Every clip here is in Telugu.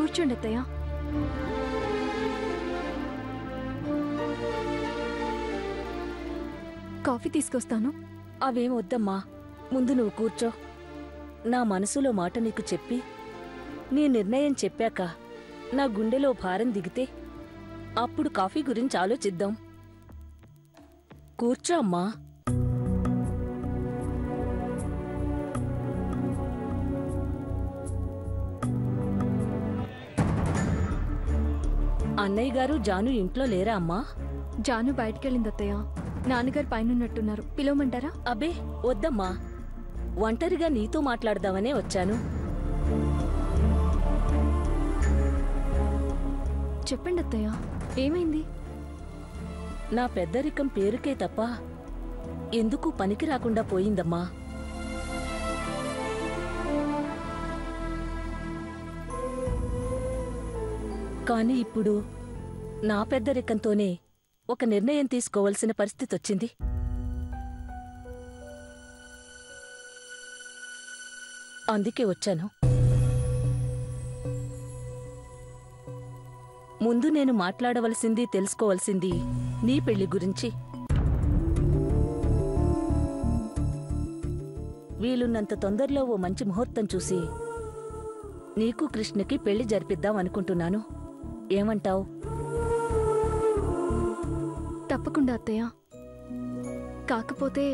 కూర్చోండి అత్తయ్య. కాఫీ తీసుకొస్తాను. అవేం వద్దమ్మా, ముందు నువ్వు కూర్చో. నా మనసులో మాట నీకు చెప్పి నీ నిర్ణయం చెప్పాక నా గుండెలో భారం దిగితే అప్పుడు కాఫీ గురించి ఆలోచిద్దాం. కూర్చో అమ్మా. అన్నయ్య గారు జాను ఇంట్లో లేరా అమ్మా? జాను బయటికెళ్ళింది అత్తయ్య. నాన్నగారు పైనున్నట్టున్నారు, పిలవమంటారా? అబ్బే వద్దమ్మా, ఒంటరిగా నీతో మాట్లాడదామనే వచ్చాను. చెప్పండి అత్తయ్య, ఏమైంది? నా పెద్దరికం పేరుకే తప్ప ఎందుకు పనికి రాకుండా పోయిందమ్మా. కాని ఇప్పుడు నా పెద్దరికంతోనే ఒక నిర్ణయం తీసుకోవలసిన పరిస్థితొచ్చింది. అందుకే వచ్చాను. ముందు నేను మాట్లాడవలసింది, తెలుసుకోవలసింది నీ పెళ్లి గురించి. వీలున్నంత తొందరలో ఓ మంచి ముహూర్తం చూసి నీకు కృష్ణకి పెళ్లి జరిపిద్దాం అనుకుంటున్నాను. ఏమంటావ్? తప్పకుండా అత్తయ్య. కాకపోతే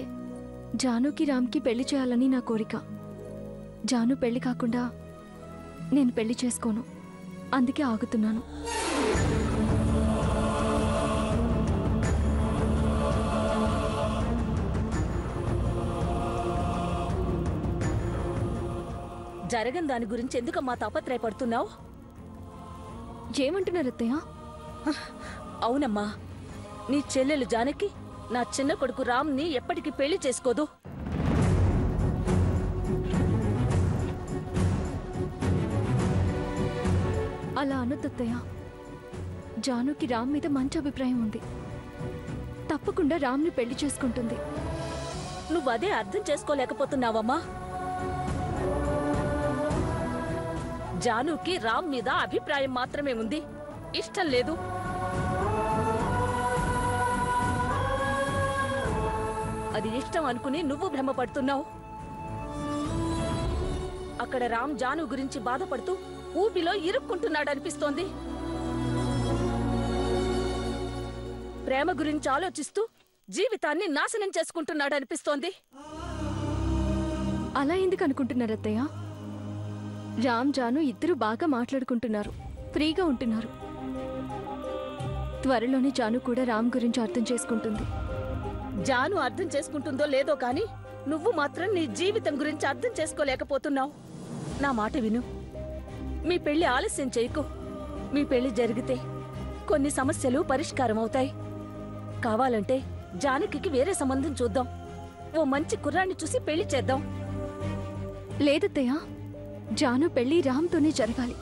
జానుకి రామ్కి పెళ్లి చేయాలని నా కోరిక. జాను పెళ్లి కాకుండా నేను పెళ్లి చేసుకోను, అందుకే ఆగుతున్నాను. జరగని దాని గురించి ఎందుకమ్మా తాపత్రయపడుతున్నావు? ఏమంటున్నారు అత్తయ్య? అవునమ్మా, నీ చెల్లెలు జానకి నా చిన్న కొడుకు రామ్ని ఎప్పటికీ పెళ్లి చేసుకోదు. అలా అనొద్దత్తయ్య. జానుకి రామ్ మీద మంచి అభిప్రాయం ఉంది. తప్పకుండా రామ్ని పెళ్లి చేసుకుంటుంది. నువ్వదే అర్థం చేసుకోలేకపోతున్నావమ్మా. జానుకి రామ్ మీద అభిప్రాయం మాత్రమే ఉంది, ఇష్టం లేదు. అది ఇష్టం అనుకుని నువ్వు భ్రమపడుతున్నావు. అక్కడ రామ్ జాను గురించి బాధపడుతూ ఊపిలో ఇరుక్కుంటున్నాడనిపిస్తోంది. ప్రేమ గురించి ఆలోచిస్తూ జీవితాన్ని నాశనం చేసుకుంటున్నాడనిపిస్తోంది. అలా ఎందుకు అనుకుంటున్నారు అత్తయ్య? రామ్ జాను ఇద్దరు బాగా మాట్లాడుకుంటున్నారు, ఫ్రీగా ఉంటున్నారు. త్వరలోనే జాను కూడా రామ్ గురించి అర్థం చేసుకుంటుంది. జాను అర్థం చేసుకుంటుందో లేదో కాని నువ్వు మాత్రం నీ జీవితం గురించి అర్థం చేసుకోలేకపోతున్నావు. నా మాట విను. మీ పెళ్లి ఆలస్యం చేయకు. మీ పెళ్లి జరిగితే కొన్ని సమస్యలు పరిష్కారం అవుతాయి. కావాలంటే జానకి వేరే సంబంధం చూద్దాం. ఓ మంచి కుర్రాన్ని చూసి పెళ్లి చేద్దాం. లేదత్తయ్య, జాను పెళ్లి రామ్తోనే జరగాలి.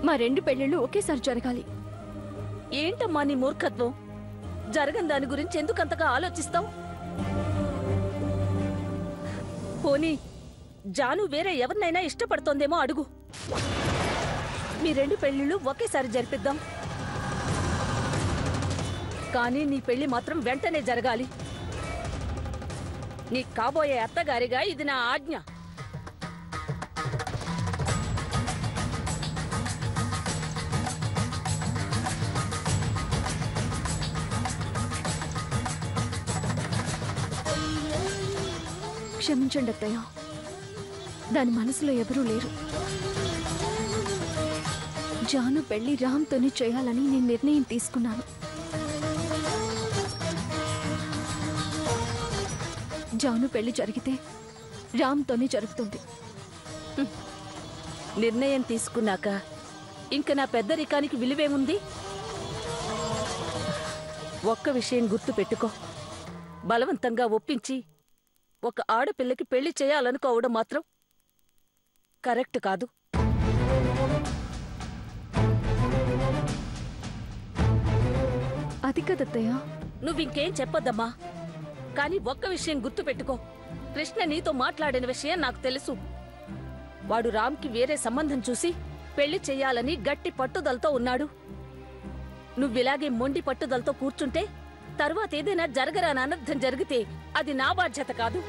మా రెండు పెళ్లిళ్ళు ఒకేసారి జరగాలి. ఏంటమ్మా నీ మూర్ఖత్వం? జరగని దాని గురించి ఎందుకంతగా ఆలోచిస్తావు? పోనీ జాను వేరే ఎవరినైనా ఇష్టపడుతోందేమో అడుగు. మీ రెండు పెళ్లిళ్ళు ఒకేసారి జరిపిద్దాం. కానీ నీ పెళ్లి మాత్రం వెంటనే జరగాలి. నీ కాబోయే అత్తగారిగా ఇది నా ఆజ్ఞ. క్షమించండి అత్తయ్య, దాని మనసులో ఎవరూ లేరు. జాను పెళ్లి రామ్తోనే చేయాలని నేను నిర్ణయం తీసుకున్నాను. జాను పెళ్లి జరిగితే రామ్తోనే జరుగుతుంది. నిర్ణయం తీసుకున్నాక ఇంక నా పెద్దరికానికి విలువేముంది? ఒక్క విషయం గుర్తు పెట్టుకో. బలవంతంగా ఒప్పించి ఒక ఆడపిల్లకి పెళ్లి చేయాలనుకోవడం మాత్రం కరెక్ట్ కాదు. అది కదత్తయ్య. నువ్వింకేం చెప్పొద్దమ్మా. కాని ఒక్క విషయం గుర్తు పెట్టుకో. కృష్ణ నీతో మాట్లాడిన విషయం నాకు తెలుసు. వాడు రామ్కి వేరే సంబంధం చూసి పెళ్లి చెయ్యాలని గట్టి పట్టుదలతో ఉన్నాడు. నువ్విలాగే మొండి పట్టుదలతో కూర్చుంటే తరువాత ఏదైనా జరగరాని అనర్థం జరిగితే అది నా బాధ్యత కాదు.